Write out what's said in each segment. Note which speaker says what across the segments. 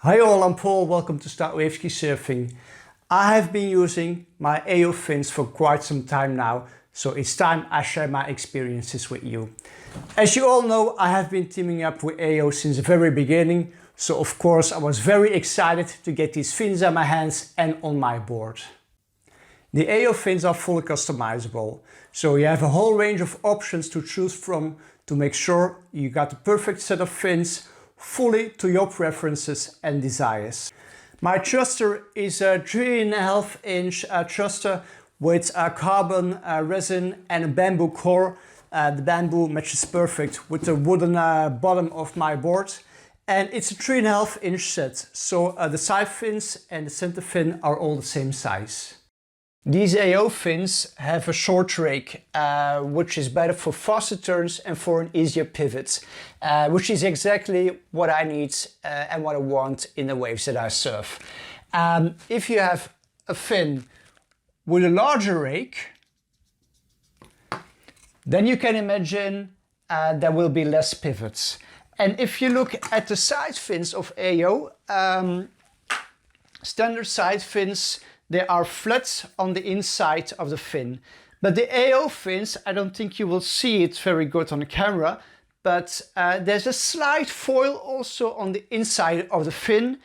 Speaker 1: Hi all, I'm Paul, welcome to Start Waveski Surfing. I have been using my AO fins for quite some time now, so it's time I share my experiences with you. As you all know, I have been teaming up with AO since the very beginning, so of course I was very excited to get these fins on my hands and on my board. The AO fins are fully customizable, so you have a whole range of options to choose from to make sure you got the perfect set of fins fully to your preferences and desires. My thruster is a 3.5 inch thruster with a carbon resin and a bamboo core. The bamboo matches perfect with the wooden bottom of my board, and it's a 3.5 inch set, so the side fins and the center fin are all the same size. These AO fins have a short rake, which is better for faster turns and for an easier pivot, which is exactly what I need and what I want in the waves that I surf. If you have a fin with a larger rake, then you can imagine there will be less pivots. And if you look at the side fins of AO, standard side fins, they are flat on the inside of the fin. But the AO fins, I don't think you will see it very good on the camera, but there's a slight foil also on the inside of the fin,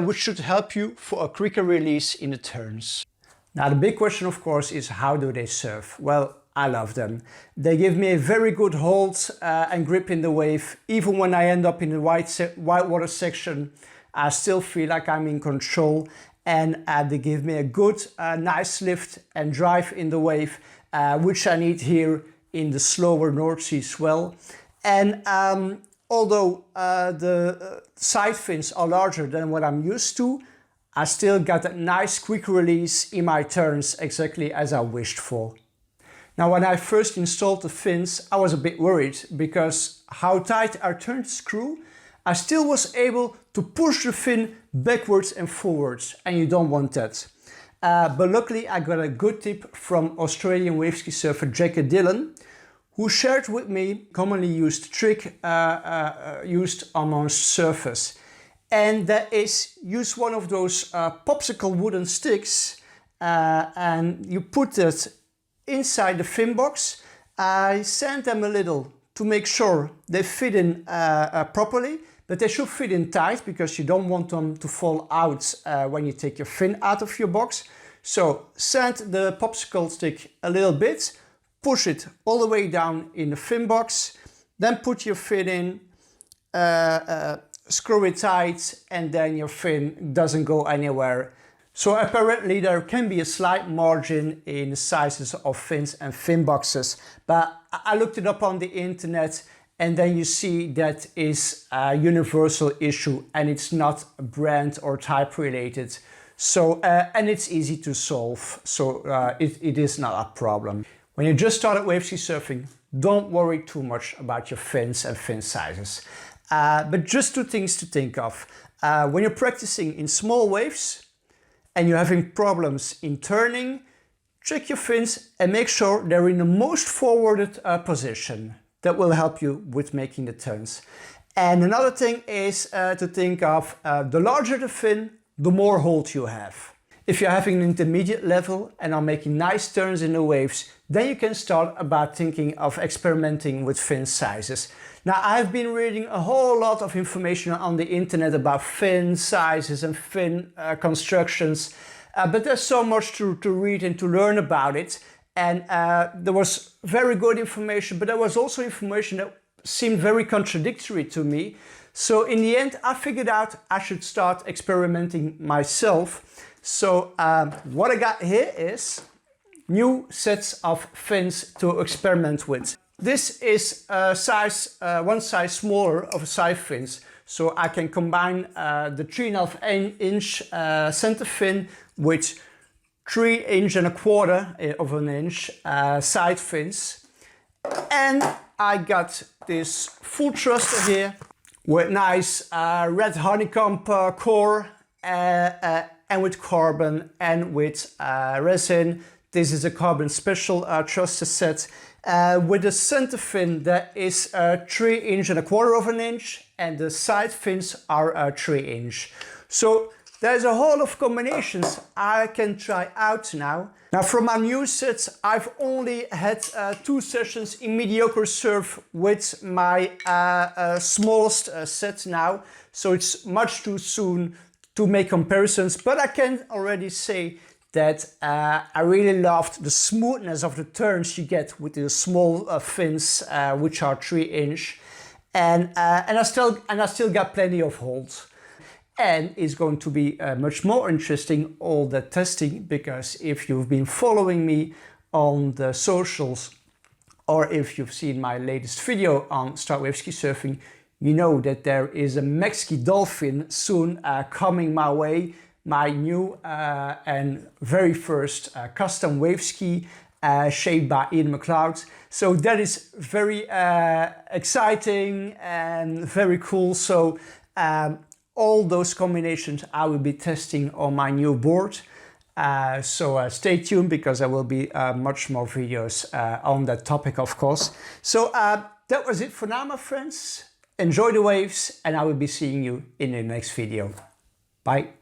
Speaker 1: which should help you for a quicker release in the turns. Now the big question of course is, how do they surf? Well, I love them. They give me a very good hold and grip in the wave. Even when I end up in the whitewater section, I still feel like I'm in control. And they give me a good, nice lift and drive in the wave, which I need here in the slower North Sea swell. And although the side fins are larger than what I'm used to, I still got that nice quick release in my turns, exactly as I wished for. Now when I first installed the fins, I was a bit worried because how tight I turned the screw, I still was able to push the fin backwards and forwards, and you don't want that. But luckily I got a good tip from Australian waveski surfer Jake Dillon, who shared with me a commonly used trick used amongst surfers. And that is, use one of those popsicle wooden sticks and you put it inside the fin box. I sand them a little to make sure they fit in properly, but they should fit in tight because you don't want them to fall out when you take your fin out of your box. So sand the popsicle stick a little bit, push it all the way down in the fin box, then put your fin in, screw it tight, and then your fin doesn't go anywhere. So apparently there can be a slight margin in the sizes of fins and fin boxes, but I looked it up on the internet, and then you see that is a universal issue and it's not brand or type related. So, and it's easy to solve, so it is not a problem. When you just started waveski surfing, don't worry too much about your fins and fin sizes. But just two things to think of. When you're practicing in small waves and you're having problems in turning, check your fins and make sure they're in the most forwarded position. That will help you with making the turns. And another thing is to think of the larger the fin, the more hold you have. If you're having an intermediate level and are making nice turns in the waves, then you can start about thinking of experimenting with fin sizes. Now I've been reading a whole lot of information on the internet about fin sizes and fin constructions, but there's so much to read and to learn about it. And there was very good information, but there was also information that seemed very contradictory to me. So in the end, I figured out I should start experimenting myself. So what I got here is new sets of fins to experiment with. This is one size smaller of side fins. So I can combine the 3.5 inch center fin with 3.25 inch side fins, and I got this full thruster here with nice red honeycomb core and with carbon and with resin. This is a carbon special thruster set, With the center fin that is 3 inch and a quarter of an inch, and the side fins are 3 inch. So there's a whole of combinations I can try out now. Now from my new sets, I've only had 2 sessions in mediocre surf with my smallest set now. So it's much too soon to make comparisons, but I can already say that I really loved the smoothness of the turns you get with the small fins, which are 3 inch. And I still got plenty of holds. And it's going to be much more interesting, all the testing, because if you've been following me on the socials, or if you've seen my latest video on start Waveski surfing, you know that there is a MACSKI Dolphin soon coming my way, my new and very first custom Waveski shaped by Ian McLeod. So that is very exciting and very cool. So all those combinations I will be testing on my new board. So stay tuned, because there will be much more videos on that topic, of course. So that was it for now, my friends. Enjoy the waves, and I will be seeing you in the next video. Bye.